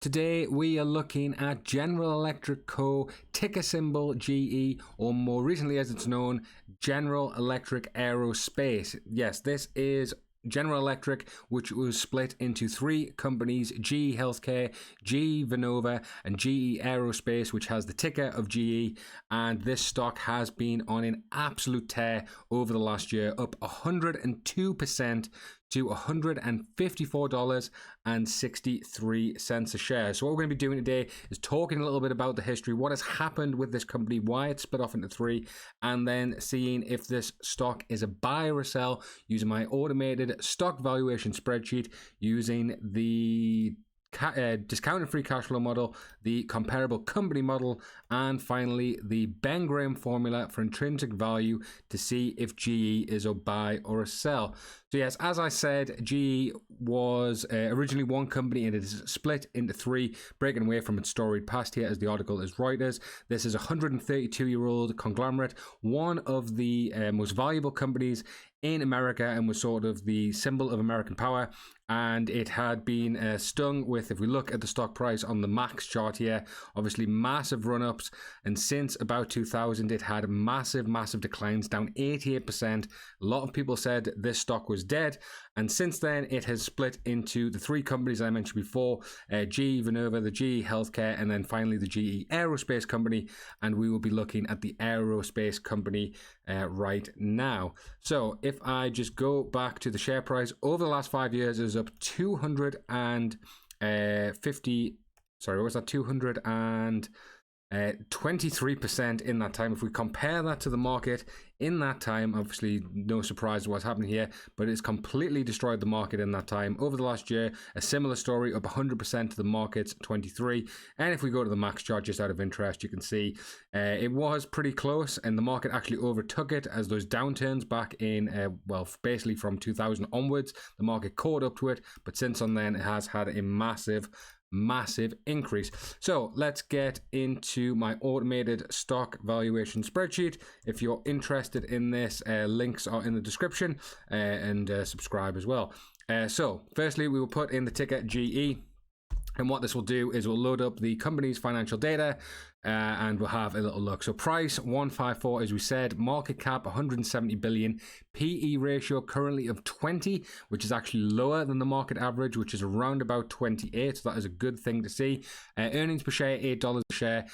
Today we are looking at General Electric Co., ticker symbol GE, or more recently as it's known, General Electric Aerospace. Yes, this is General Electric, which was split into three companies: GE Healthcare, GE Vernova, and GE Aerospace, which has the ticker of GE. And this stock has been on an absolute tear over the last year, up 102% to $154.63 a share. So what we're going to be doing today is talking a little bit about the history, what has happened with this company, why it's split off into three, and then seeing if this stock is a buy or a sell using my automated stock valuation spreadsheet using the discounted free cash flow model, the comparable company model, and finally the Ben Graham formula for intrinsic value to see if GE is a buy or a sell. So yes, as I said, GE was originally one company and it is split into three, breaking away from its storied past here as the article is Reuters. This is a 132-year-old conglomerate, one of the most valuable companies in America, and was sort of the symbol of American power. And it had been stung with, if we look at the stock price on the max chart here, obviously massive run-ups, and since about 2000 it had massive declines, down 88%. A lot of people said this stock was dead, and since then it has split into the three companies I mentioned before, GE Vernova, the GE Healthcare, and then finally the GE Aerospace company. And we will be looking at the Aerospace company right now. So if I just go back to the share price over the last 5 years, it is up 23% in that time. If we compare that to the market in that time, obviously no surprise what's happening here, but it's completely destroyed the market in that time. Over the last year, a similar story, up 100% to the market's 23. And if we go to the max chart, just out of interest, you can see it was pretty close, and the market actually overtook it as those downturns back in, basically from 2000 onwards, the market caught up to it, but since on then it has had a massive increase. So let's get into my automated stock valuation spreadsheet. If you're interested in this, links are in the description, and subscribe as well. So firstly, we will put in the ticker GE, and what this will do is we'll load up the company's financial data, and we'll have a little look. So price 154, as we said, market cap 170 billion, PE ratio currently of 20, which is actually lower than the market average, which is around about 28. So that is a good thing to see. Earnings per share $8 a share,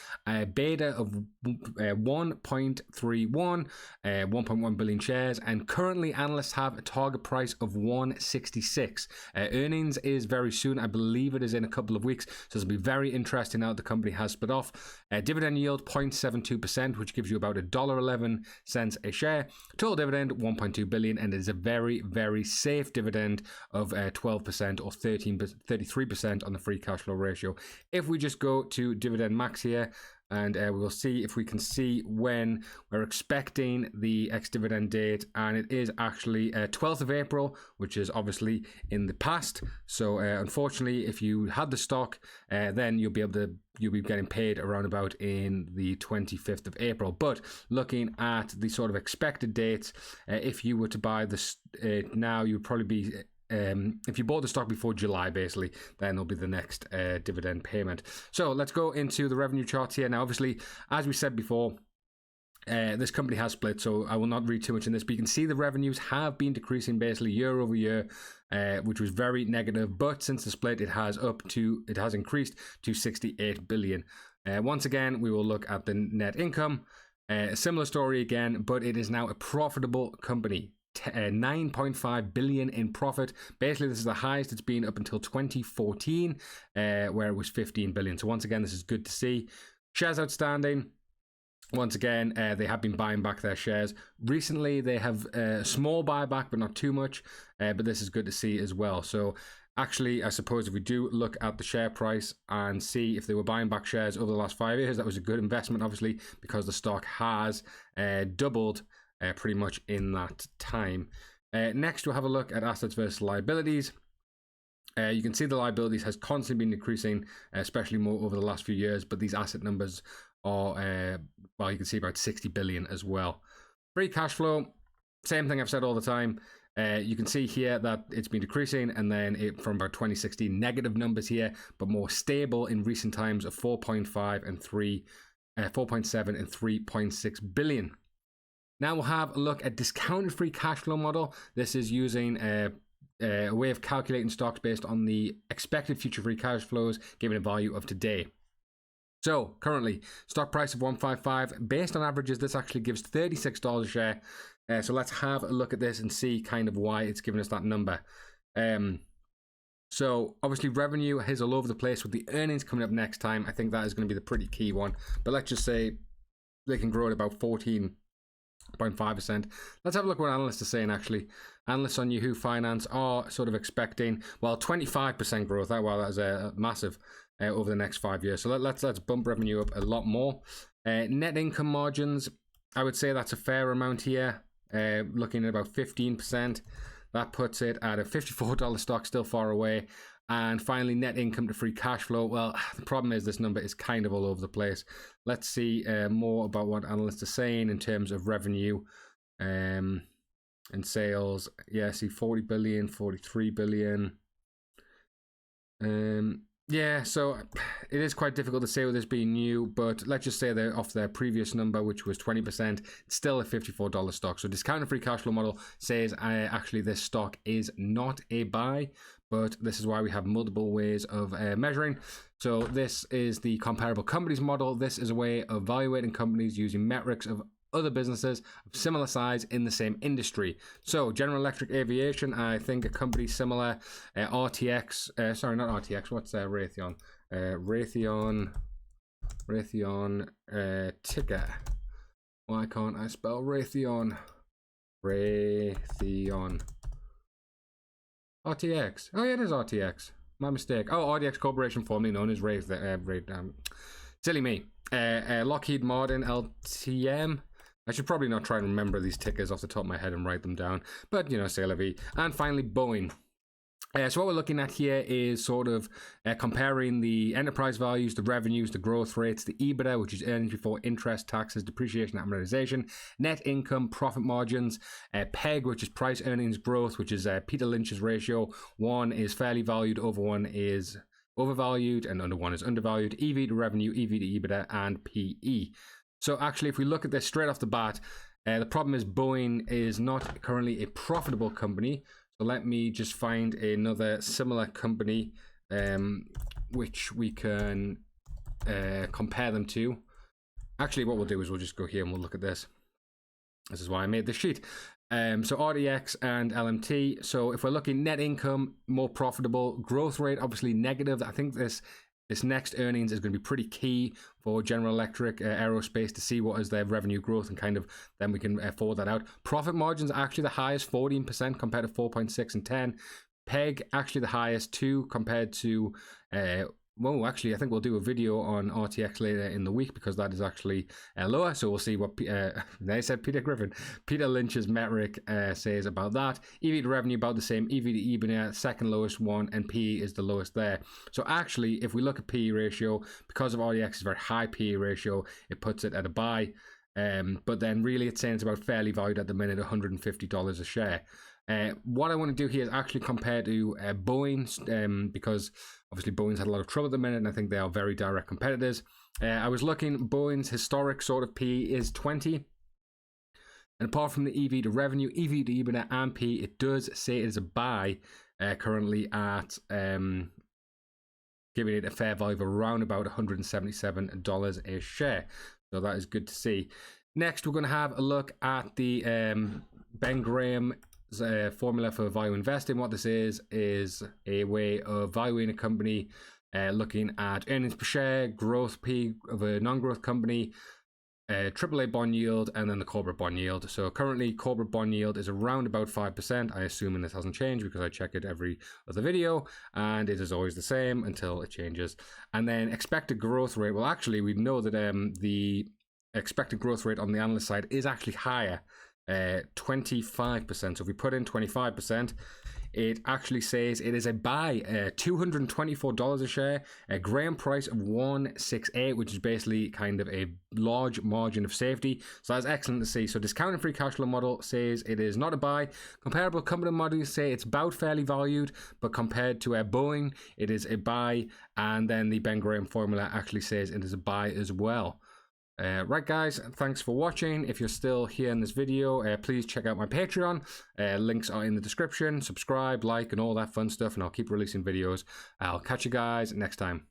beta of 1.31, 1.1 billion shares, and currently analysts have a target price of 166. Earnings is very soon, I believe it is in a couple of weeks, so it'll be very interesting now the company has split off. Dividend yield 0.72%, which gives you about $1.11 a share. Total dividend 1.2 billion, and it is a very safe dividend of 12% or 33% on the free cash flow ratio. If we just go to dividend max here, and we'll see if we can see when we're expecting the ex-dividend date, and it is actually 12th of April, which is obviously in the past. So unfortunately, if you had the stock, then you'll be getting paid around about in the 25th of April. But looking at the sort of expected dates, if you were to buy this now, you'd probably be if you bought the stock before July, basically, then there'll be the next dividend payment. So let's go into the revenue charts here. Now, obviously, as we said before, this company has split, so I will not read too much in this, but you can see the revenues have been decreasing basically year over year, which was very negative. But since the split, it has increased to 68 billion. Once again, we will look at the net income. A similar story again, but it is now a profitable company. 9.5 billion in profit. Basically, this is the highest it's been up until 2014, where it was 15 billion. So once again, this is good to see. Shares outstanding. Once again, they have been buying back their shares. Recently, they have a small buyback, but not too much. But this is good to see as well. So actually, I suppose if we do look at the share price and see if they were buying back shares over the last 5 years, that was a good investment, obviously, because the stock has doubled pretty much in that time. Next, we'll have a look at assets versus liabilities. You can see the liabilities has constantly been decreasing, especially more over the last few years, but these asset numbers are, you can see about 60 billion as well. Free cash flow, same thing I've said all the time. You can see here that it's been decreasing, and then from about 2016 negative numbers here, but more stable in recent times of 4.5 and 4.7 and 3.6 billion. Now we'll have a look at discounted free cash flow model. This is using a way of calculating stocks based on the expected future free cash flows given a value of today. So currently, stock price of 155. Based on averages, this actually gives $36 a share. So let's have a look at this and see kind of why it's given us that number. So obviously revenue is all over the place with the earnings coming up next time. I think that is going to be the pretty key one. But let's just say they can grow at about 14.5%. Let's have a look at what analysts are saying actually. Analysts on Yahoo Finance are sort of expecting, well, 25% growth. Wow, that is a massive over the next 5 years. So let's bump revenue up a lot more. Net income margins, I would say that's a fair amount here. Looking at about 15%. That puts it at a $54 stock, still far away. And finally, net income to free cash flow. Well, the problem is this number is kind of all over the place. Let's see more about what analysts are saying in terms of revenue and sales. Yeah, see 40 billion, 43 billion. Yeah, so it is quite difficult to say with this being new, but let's just say they're off their previous number, which was 20%, it's still a $54 stock. So discounted free cash flow model says actually this stock is not a buy, but this is why we have multiple ways of measuring. So this is the comparable companies model. This is a way of evaluating companies using metrics of other businesses of similar size in the same industry. So General Electric Aviation, I think a company similar, RTX, sorry, not RTX, what's Raytheon? Raytheon ticker. Why can't I spell Raytheon? Raytheon. RTX. Oh yeah, it is RTX. My mistake. Oh, RTX Corporation, formerly known as silly me. Lockheed Martin, LTM. I should probably not try and remember these tickers off the top of my head and write them down, but you know, c'est la vie. And finally, Boeing. So what we're looking at here is sort of comparing the enterprise values, the revenues, the growth rates, the EBITDA, which is earnings before interest, taxes, depreciation, amortization, net income, profit margins, PEG, which is price earnings growth, which is Peter Lynch's ratio. One is fairly valued, over one is overvalued, and under one is undervalued. EV to revenue, EV to EBITDA, and PE. So actually, if we look at this straight off the bat, the problem is Boeing is not currently a profitable company. So let me just find another similar company which we can compare them to. Actually, what we'll do is we'll just go here and we'll look at this. This is why I made this sheet. So RDX and LMT. So if we're looking net income, more profitable. Growth rate, obviously negative. I think this next earnings is going to be pretty key for General Electric, Aerospace, to see what is their revenue growth, and kind of then we can forward that out. Profit margins are actually the highest, 14% compared to 4.6 and 10. PEG actually the highest, 2 compared to well, actually, I think we'll do a video on RTX later in the week because that is actually lower. So we'll see what they said Peter Lynch's metric says about that. EV to revenue about the same. EV to EBITDA, second lowest one, and PE is the lowest there. So actually, if we look at PE ratio, because of RTX's very high PE ratio, it puts it at a buy. But then really it's saying it's about fairly valued at the minute, $150 a share. What I want to do here is actually compare to Boeing, because obviously Boeing's had a lot of trouble at the minute, and I think they are very direct competitors. I was looking, Boeing's historic sort of PE is 20. And apart from the EV to revenue, EV to EBITDA and PE, it does say it is a buy currently at giving it a fair value of around about $177 a share. So that is good to see. Next, we're going to have a look at the Ben Graham formula for value investing. What this is a way of valuing a company, looking at earnings per share, growth P of a non-growth company, AAA bond yield, and then the corporate bond yield. So currently corporate bond yield is around about 5%. I assume this hasn't changed because I check it every other video, and it is always the same until it changes. And then expected growth rate, well actually we know that the expected growth rate on the analyst side is actually higher 25%. So if we put in 25%, it actually says it is a buy, $224 a share, a ground price of 168, which is basically kind of a large margin of safety. So that's excellent to see. So discounted free cash flow model says it is not a buy. Comparable company models say it's about fairly valued, but compared to a Boeing, it is a buy. And then the Ben Graham formula actually says it is a buy as well. Right guys, thanks for watching. If you're still here in this video, please check out my Patreon. Links are in the description. Subscribe, like, and all that fun stuff, and I'll keep releasing videos. I'll catch you guys next time.